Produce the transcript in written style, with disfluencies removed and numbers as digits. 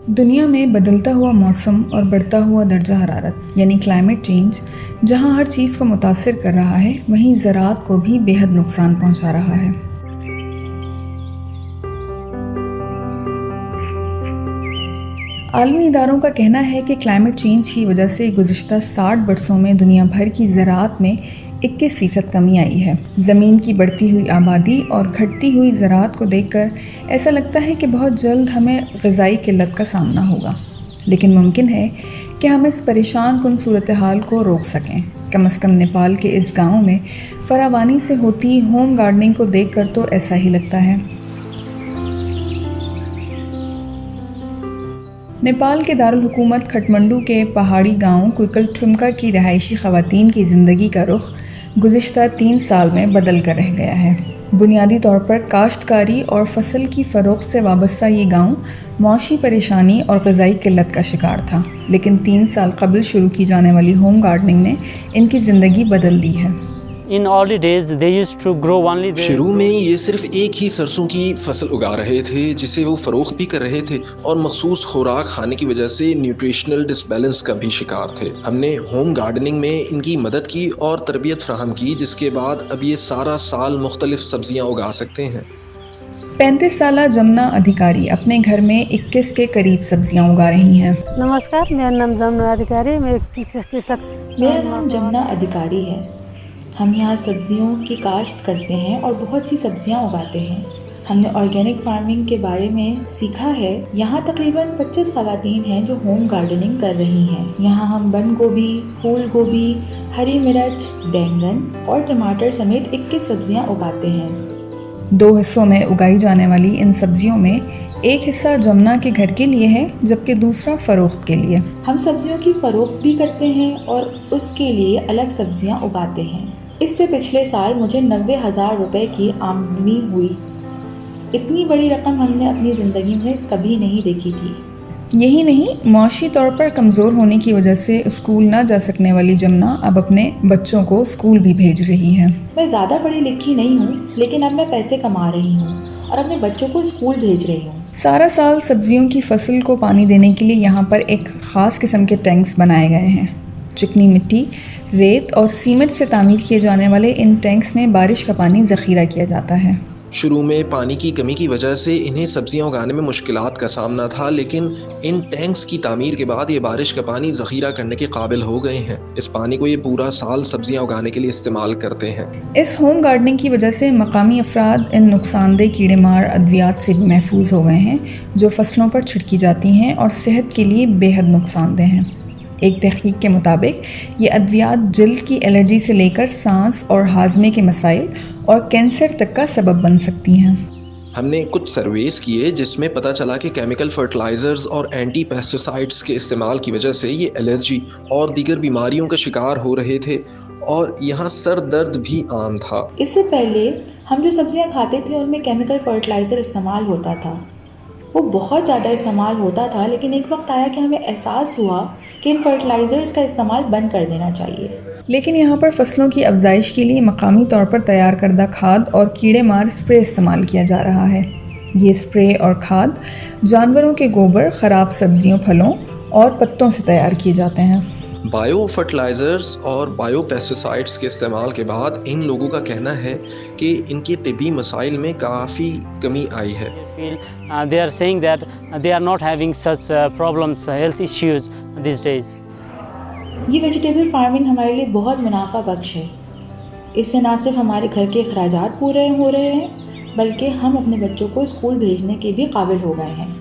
दुनिया में बदलता हुआ मौसम और बढ़ता हुआ दर्जा हरारत यानी क्लाइमेट चेंज जहां हर चीज़ को मुतासिर कर रहा है, वहीं ज़राअत को भी बेहद नुकसान पहुंचा रहा है। आलमी इदारों का कहना है कि क्लाइमेट चेंज की वजह से गुज़िश्ता 60 बरसों में दुनिया भर की ज़राअत में 21% कमी आई है। ज़मीन की बढ़ती हुई आबादी और घटती हुई ज़राअत को देखकर ऐसा लगता है कि बहुत जल्द हमें ग़िज़ाई किल्लत का सामना होगा, लेकिन मुमकिन है कि हम इस परेशान कुन सूरत हाल को रोक सकें। कम से कम नेपाल के इस गाँव में फरावानी से होती होम गार्डनिंग को देखकर तो ऐसा ही लगता है। नेपाल के दारुल हुकूमत खटमंडू के पहाड़ी गांव कुइकलठुमका की रहायशी ख़वातीन की ज़िंदगी का रुख गुज़िश्ता 3 साल में बदल कर रह गया है। बुनियादी तौर पर काश्तकारी और फसल की फ़रोख्त से वाबस्ता ये गांव मौशी परेशानी और ग़िज़ाई किल्लत का शिकार था, लेकिन 3 साल कबल शुरू की जाने वाली होम गार्डनिंग ने इनकी ज़िंदगी बदल दी है। शुरू में ये सिर्फ एक ही सरसों की फसल उगा रहे थे जिसे वो फरोख्त भी कर रहे थे और मखसूस खुराक खाने की वजह से न्यूट्रिशनल डिसबैलेंस का भी शिकार थे। हमने होम गार्डनिंग में इनकी मदद की और तरबियत फराहम की, जिसके बाद अब ये सारा साल मुख्तलिफ सब्जियां उगा सकते हैं। 35 साला जमुना अधिकारी अपने घर में 21 के करीब सब्जियां उगा रही हैं। नमस्कार, मेरा नाम जमुना अधिकारी, मेरा नाम जमुना अधिकारी है। हम यहाँ सब्जियों की काश्त करते हैं और बहुत सी सब्जियाँ उगाते हैं। हमने ऑर्गेनिक फार्मिंग के बारे में सीखा है। यहाँ तकरीबन 25 ख़वातीन हैं जो होम गार्डनिंग कर रही हैं। यहाँ हम बंद गोभी, फूल गोभी, हरी मिर्च, बैंगन और टमाटर समेत 21 सब्जियाँ उगाते हैं। 2 हिस्सों में उगाई जाने वाली इन सब्जियों में एक हिस्सा जमुना के घर के लिए है, जबकि दूसरा फ़रोख्त के लिए। हम सब्जियों की फ़रोख्त भी करते हैं और उसके लिए अलग सब्जियाँ उगाते हैं। इससे पिछले साल मुझे 90,000 रुपये की आमदनी हुई। इतनी बड़ी रकम हमने अपनी ज़िंदगी में कभी नहीं देखी थी। यही नहीं, मौशी तौर पर कमज़ोर होने की वजह से स्कूल ना जा सकने वाली जमुना अब अपने बच्चों को स्कूल भी भेज रही है। मैं ज़्यादा पढ़ी लिखी नहीं हूँ, लेकिन अब मैं पैसे कमा रही हूँ और अपने बच्चों को स्कूल भेज रही हूँ। सारा साल सब्जियों की फसल को पानी देने के लिए यहाँ पर एक ख़ास किस्म के टैंक्स बनाए गए हैं। चिकनी मिट्टी, रेत और सीमेंट से तामीर किए जाने वाले इन टैंक्स में बारिश का पानी ज़ख़ीरा किया जाता है। शुरू में पानी की कमी की वजह से इन्हें सब्जियां उगाने में मुश्किलात का सामना था, लेकिन इन टैंक्स की तामीर के बाद ये बारिश का पानी ज़ख़ीरा करने के काबिल हो गए हैं। इस पानी को ये पूरा साल सब्जियां उगाने के लिए इस्तेमाल करते हैं। इस होम गार्डनिंग की वजह से मकामी अफराद इन नुकसानदेह कीड़े मार अद्वियात से भी महफूज हो गए हैं, जो फसलों पर छिड़की जाती हैं और सेहत के लिए बेहद नुकसानदेह हैं। एक तहकीक के मुताबिक ये अद्वियात जल्द की एलर्जी से लेकर सांस और हाजमे के मसाइल और कैंसर तक का सबब बन सकती हैं। हमने कुछ सर्वेस किए जिसमें पता चला कि केमिकल फर्टिलाइजर्स और एंटी पेस्टिसाइड्स के इस्तेमाल की वजह से ये एलर्जी और दीगर बीमारियों का शिकार हो रहे थे और यहाँ सर दर्द भी आम था। इससे पहले हम जो सब्जियां खाते थे उनमें केमिकल फर्टिलाइज़र इस्तेमाल होता था। वो बहुत ज़्यादा इस्तेमाल होता था, लेकिन एक वक्त आया कि हमें एहसास हुआ कि इन फर्टिलाइज़र्स का इस्तेमाल बंद कर देना चाहिए। लेकिन यहाँ पर फसलों की अफजाइश के लिए मकामी तौर पर तैयार करदा खाद और कीड़े मार स्प्रे इस्तेमाल किया जा रहा है। ये स्प्रे और खाद जानवरों के गोबर, ख़राब सब्जियों, फलों और पत्तों से तैयार किए जाते हैं। बायो फर्टिलाइजर्स और बायो पेस्टिसाइड्स के इस्तेमाल के बाद इन लोगों का कहना है कि इनके तिबी मसाइल में काफ़ी कमी आई है। They are saying that they are not having such problems, health issues these days. ये वेजिटेबल फार्मिंग हमारे लिए बहुत मुनाफा बख्श है। इससे ना सिर्फ हमारे घर के अखराजात पूरे हो रहे हैं, बल्कि हम अपने बच्चों को स्कूल भेजने के भी काबिल हो गए हैं।